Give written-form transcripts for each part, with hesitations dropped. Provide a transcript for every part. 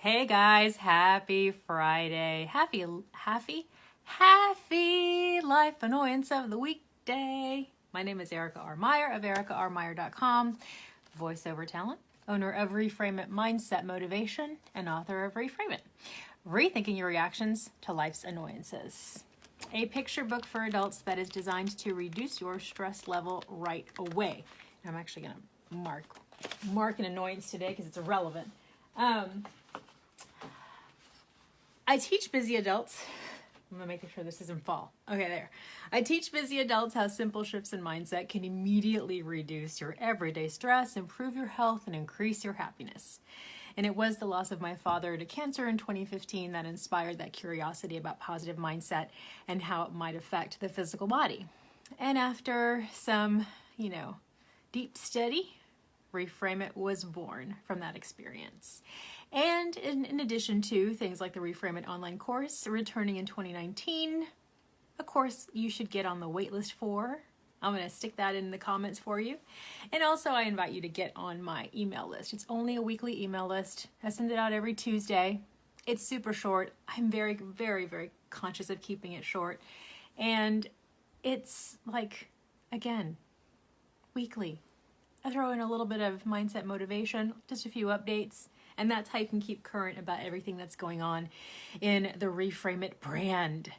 Hey guys, happy Friday. Happy life annoyance of the weekday. My name is Erica R. Meyer of ericarmeyer.com, voiceover talent, owner of Reframe It Mindset Motivation, and author of Reframe It, Rethinking Your Reactions to Life's Annoyances. A picture book for adults that is designed to reduce your stress level right away. I'm actually going to mark an annoyance today because it's irrelevant. I teach busy adults. I'm going to make sure this isn't fall. Okay, there. I teach busy adults how simple shifts in mindset can immediately reduce your everyday stress, improve your health, and increase your happiness. And it was the loss of my father to cancer in 2015 that inspired that curiosity about positive mindset and how it might affect the physical body. And after some, deep study, Reframe It was born from that experience. And in addition to things like the Reframe It online course returning in 2019, a course you should get on the waitlist for. I'm going to stick that in the comments for you. And also I invite you to get on my email list. It's only a weekly email list. I send it out every Tuesday. It's super short. I'm very, very, very conscious of keeping it short. And it's like, again, weekly. I throw in a little bit of mindset motivation, just a few updates, and that's how you can keep current about everything that's going on in the Reframe It brand.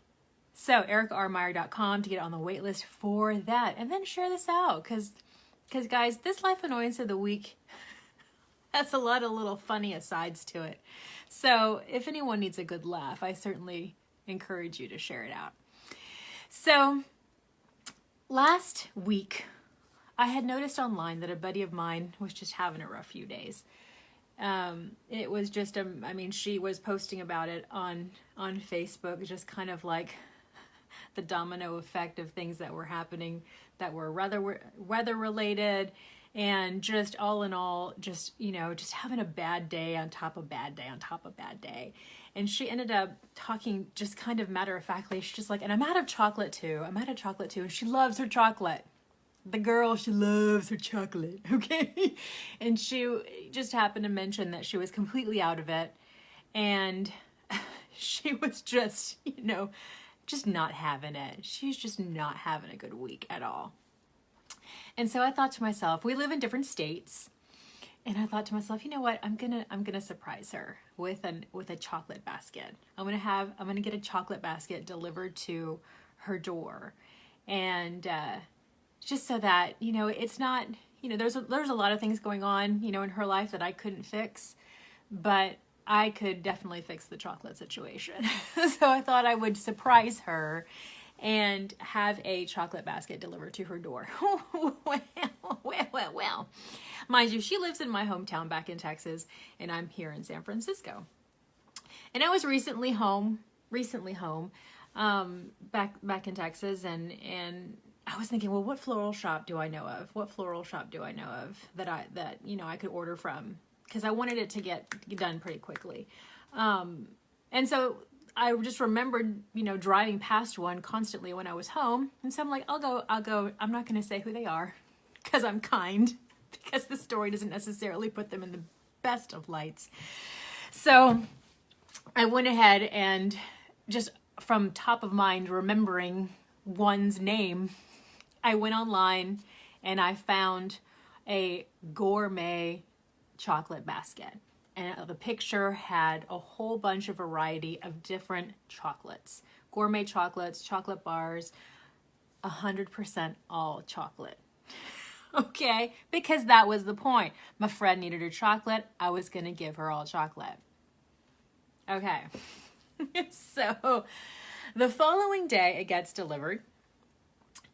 So ericarmeyer.com to get on the wait list for that, and then share this out, because guys, this life annoyance of the week has a lot of little funny asides to it. So if anyone needs a good laugh, I certainly encourage you to share it out. So last week, I had noticed online that a buddy of mine was just having a rough few days. It was just, she was posting about it on Facebook, just kind of like the domino effect of things that were happening that were weather related, and just all in all, just having a bad day on top of bad day on top of bad day. And she ended up talking just kind of matter-of-factly. She's just like, and I'm out of chocolate too. And she loves her chocolate. The girl, she loves her chocolate, okay? And she just happened to mention that she was completely out of it. And she was just, just not having it. She's just not having a good week at all. And so I thought to myself, we live in different states. And I thought to myself, you know what? I'm gonna surprise her with a chocolate basket. I'm gonna get a chocolate basket delivered to her door. And just so that, it's not, there's a lot of things going on, in her life that I couldn't fix, but I could definitely fix the chocolate situation. So I thought I would surprise her and have a chocolate basket delivered to her door. Well. Mind you, she lives in my hometown back in Texas, and I'm here in San Francisco. And I was recently home, back in Texas, and I was thinking, well, what floral shop do I know of? That I could order from? Because I wanted it to get done pretty quickly. And so I just remembered, driving past one constantly when I was home. And so I'm like, I'll go. I'm not going to say who they are because I'm kind, because the story doesn't necessarily put them in the best of lights. So I went ahead and just from top of mind, remembering one's name, I went online and I found a gourmet chocolate basket. And the picture had a whole bunch of variety of different chocolates. Gourmet chocolates, chocolate bars, 100% all chocolate. Okay? Because that was the point. My friend needed her chocolate. I was going to give her all chocolate. Okay. So the following day it gets delivered.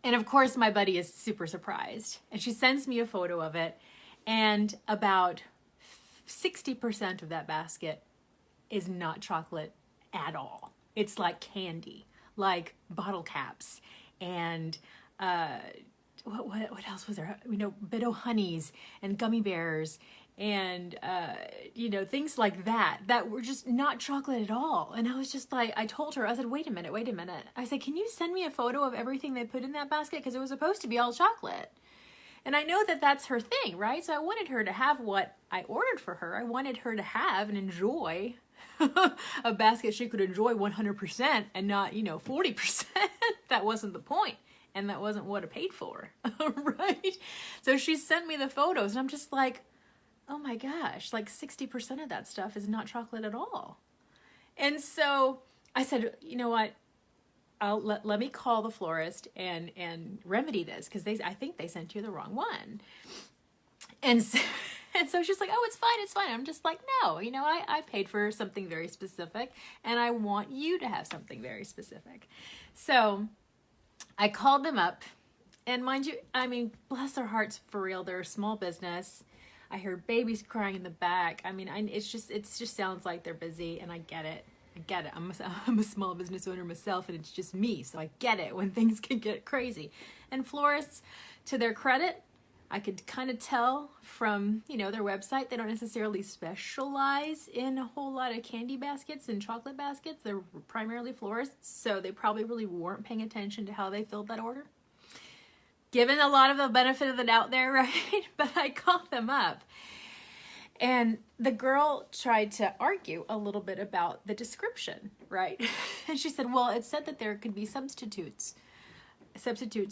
And of course, my buddy is super surprised. And she sends me a photo of it. And about 60% of that basket is not chocolate at all. It's like candy, like bottle caps. And what else was there? Bit of honeys and gummy bears and, things like that were just not chocolate at all. And I was just like, I told her, I said, wait a minute. I said, can you send me a photo of everything they put in that basket? Because it was supposed to be all chocolate. And I know that that's her thing, right? So I wanted her to have what I ordered for her. I wanted her to have and enjoy a basket she could enjoy 100% and not, 40%. That wasn't the point. And that wasn't what I paid for, right? So she sent me the photos and I'm just like, oh my gosh, like 60% of that stuff is not chocolate at all. And so I said, you know what? Let me call the florist and remedy this, because I think they sent you the wrong one. And so she's like, oh, it's fine. I'm just like, no, I paid for something very specific and I want you to have something very specific. So I called them up, and mind you, I mean, bless their hearts, for real, they're a small business. I heard babies crying in the back. I mean, it just sounds like they're busy, and I get it. I'm a small business owner myself, and it's just me, so I get it when things can get crazy. And florists, to their credit, I could kind of tell from, their website, they don't necessarily specialize in a whole lot of candy baskets and chocolate baskets. They're primarily florists, so they probably really weren't paying attention to how they filled that order. Given a lot of the benefit of the doubt there, right? But I called them up. And the girl tried to argue a little bit about the description, right? And she said, well, it said that there could be substitutes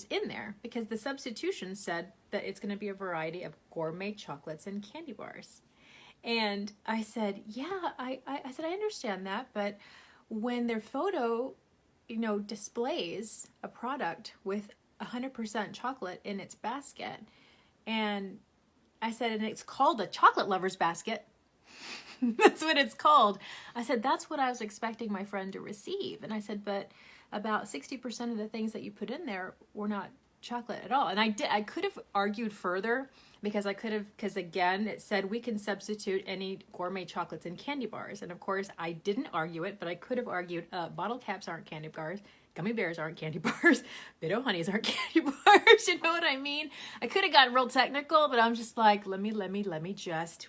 in there, because the substitution said that it's going to be a variety of gourmet chocolates and candy bars. And I said, yeah, I said, I understand that, but when their photo, displays a product with 100% chocolate in its basket, and I said, and it's called a chocolate lover's basket. That's what it's called. I said, that's what I was expecting my friend to receive. And I said, but about 60% of the things that you put in there were not chocolate at all. And I could have argued further, because again, it said we can substitute any gourmet chocolates and candy bars. And of course, I didn't argue it, but I could have argued bottle caps aren't candy bars. Gummy bears aren't candy bars. Bit-O honeys aren't candy bars. You know what I mean? I could have gotten real technical, but I'm just like, let me just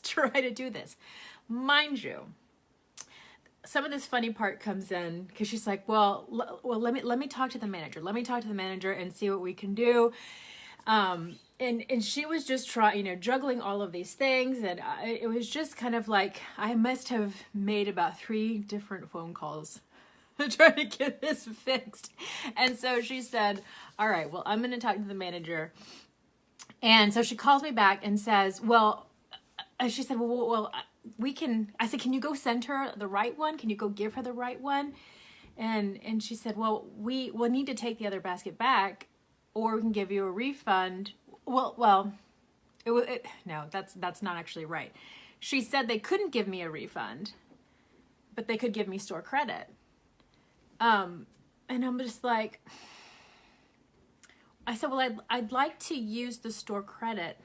try to do this. Mind you, some of this funny part comes in, because she's like, well, let me talk to the manager. Let me talk to the manager and see what we can do. And she was just juggling all of these things. And it was just kind of like, I must have made about 3 different phone calls trying to get this fixed. And so she said, all right, well, I'm going to talk to the manager. And so she calls me back and says, well, she said, well, I said, can you go send her the right one? Can you go give her the right one? And she said, well, we'll need to take the other basket back, or we can give you a refund. No, that's not actually right. She said they couldn't give me a refund, but they could give me store credit. And I'm just like, I said, well, I'd like to use the store credit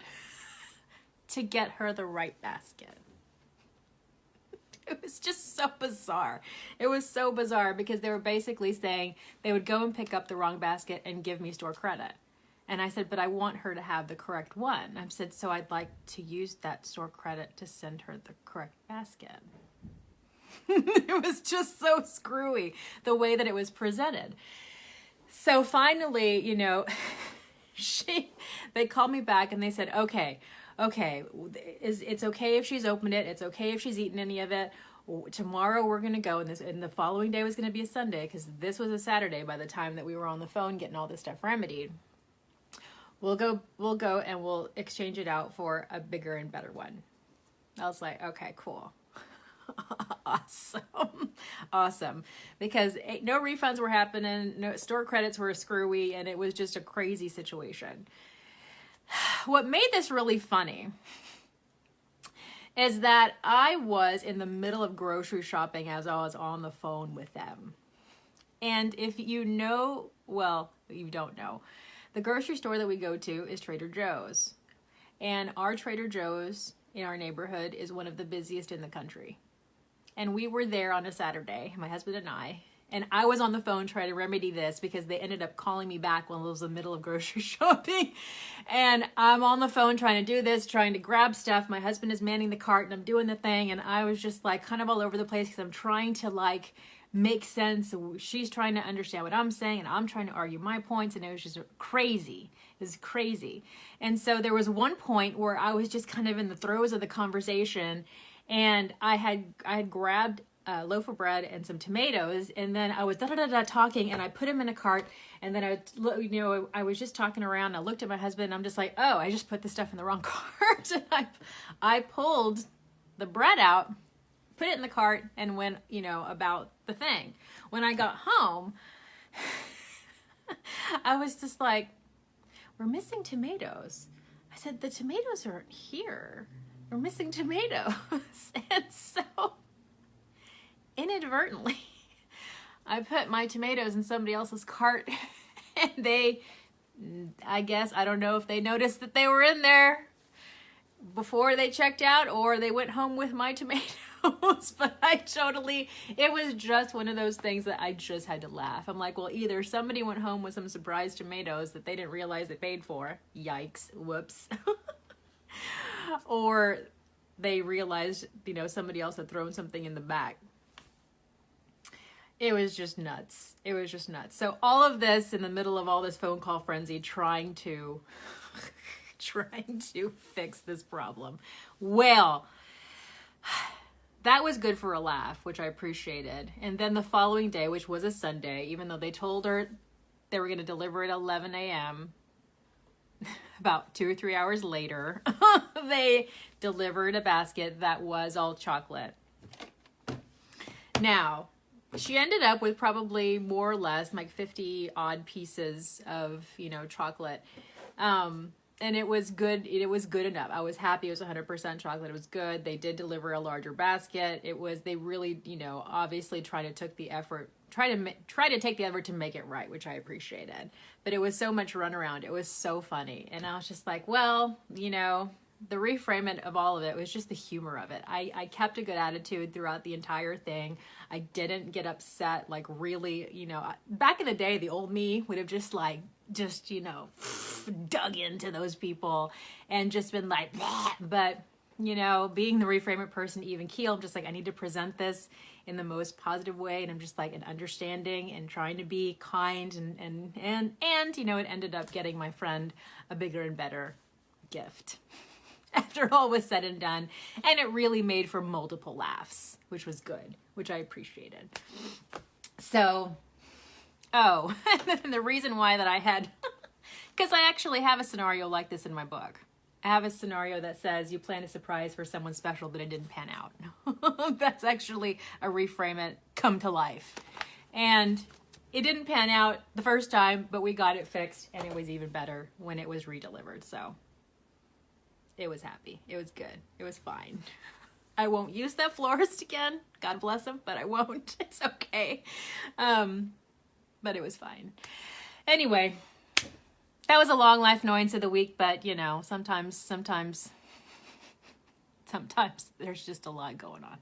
to get her the right basket. It was just so bizarre. It was so bizarre, because they were basically saying they would go and pick up the wrong basket and give me store credit. And I said, but I want her to have the correct one. I said, so I'd like to use that store credit to send her the correct basket. It was just so screwy, the way that it was presented. So finally, they called me back and they said, okay, it's okay if she's opened it. It's okay if she's eaten any of it. Tomorrow we're going to go, and the following day was going to be a Sunday, because this was a Saturday by the time that we were on the phone getting all this stuff remedied. We'll go and we'll exchange it out for a bigger and better one. I was like, okay, cool. Awesome. Because no refunds were happening, no store credits were screwy, and it was just a crazy situation. What made this really funny is that I was in the middle of grocery shopping as I was on the phone with them. And if you know, well, you don't know, the grocery store that we go to is Trader Joe's. And our Trader Joe's in our neighborhood is one of the busiest in the country. And we were there on a Saturday, my husband and I was on the phone trying to remedy this, because they ended up calling me back when it was the middle of grocery shopping. And I'm on the phone trying to do this, trying to grab stuff. My husband is manning the cart and I'm doing the thing. And I was just like kind of all over the place, because I'm trying to make sense. She's trying to understand what I'm saying, and I'm trying to argue my points, and it was just crazy. It was crazy. And so there was one point where I was just kind of in the throes of the conversation, and I had grabbed a loaf of bread and some tomatoes, and then I was talking, and I put them in a cart, and then I was just talking around. I looked at my husband, and I'm just like, oh, I just put the stuff in the wrong cart. And I pulled the bread out, put it in the cart, and went, about the thing. When I got home, I was just like, we're missing tomatoes. I said, the tomatoes aren't here. We're missing tomatoes. And so inadvertently, I put my tomatoes in somebody else's cart, and I don't know if they noticed that they were in there before they checked out, or they went home with my tomatoes. But it was just one of those things that I just had to laugh. I'm like, well, either somebody went home with some surprise tomatoes that they didn't realize they paid for. Yikes. Whoops. Or they realized, somebody else had thrown something in the back. It was just nuts. It was just nuts. So all of this in the middle of all this phone call frenzy, trying to fix this problem. Well, that was good for a laugh, which I appreciated. And then the following day, which was a Sunday, even though they told her they were going to deliver at 11 a.m., about 2 or 3 hours later, they delivered a basket that was all chocolate. Now, she ended up with probably more or less like 50 odd pieces of, chocolate. And it was good. It was good enough. I was happy. It was 100% chocolate. It was good. They did deliver a larger basket. They really, obviously try to take the effort to make it right, which I appreciated. But it was so much runaround. It was so funny. And I was just like, well, the reframe of all of it was just the humor of it. I kept a good attitude throughout the entire thing. I didn't get upset, like really, back in the day, the old me would have just dug into those people and just been like, bleh. But, being the reframe person, even keel, I'm just like, I need to present this in the most positive way. And I'm just like an understanding and trying to be kind and it ended up getting my friend a bigger and better gift after all was said and done. And it really made for multiple laughs, which was good, which I appreciated. So, and the reason why that I had, because I actually have a scenario like this in my book. I have a scenario that says you plan a surprise for someone special, but it didn't pan out. That's actually a reframe it come to life. And it didn't pan out the first time, but we got it fixed, and it was even better when it was redelivered. So it was happy. It was good. It was fine. I won't use that florist again. God bless him, but I won't. It's okay. But it was fine. Anyway, that was a long life annoyance of the week, but sometimes there's just a lot going on.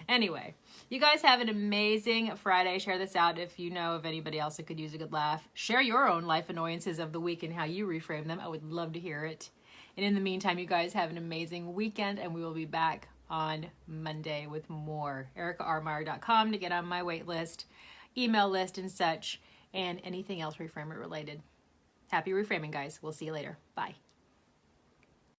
Anyway, you guys have an amazing Friday. Share this out if you know of anybody else that could use a good laugh. Share your own life annoyances of the week and how you reframe them. I would love to hear it. And in the meantime, you guys have an amazing weekend, and we will be back on Monday with more. EricaRmeyer.com to get on my wait list, email list, and such, and anything else reframer related. Happy reframing, guys. We'll see you later. Bye.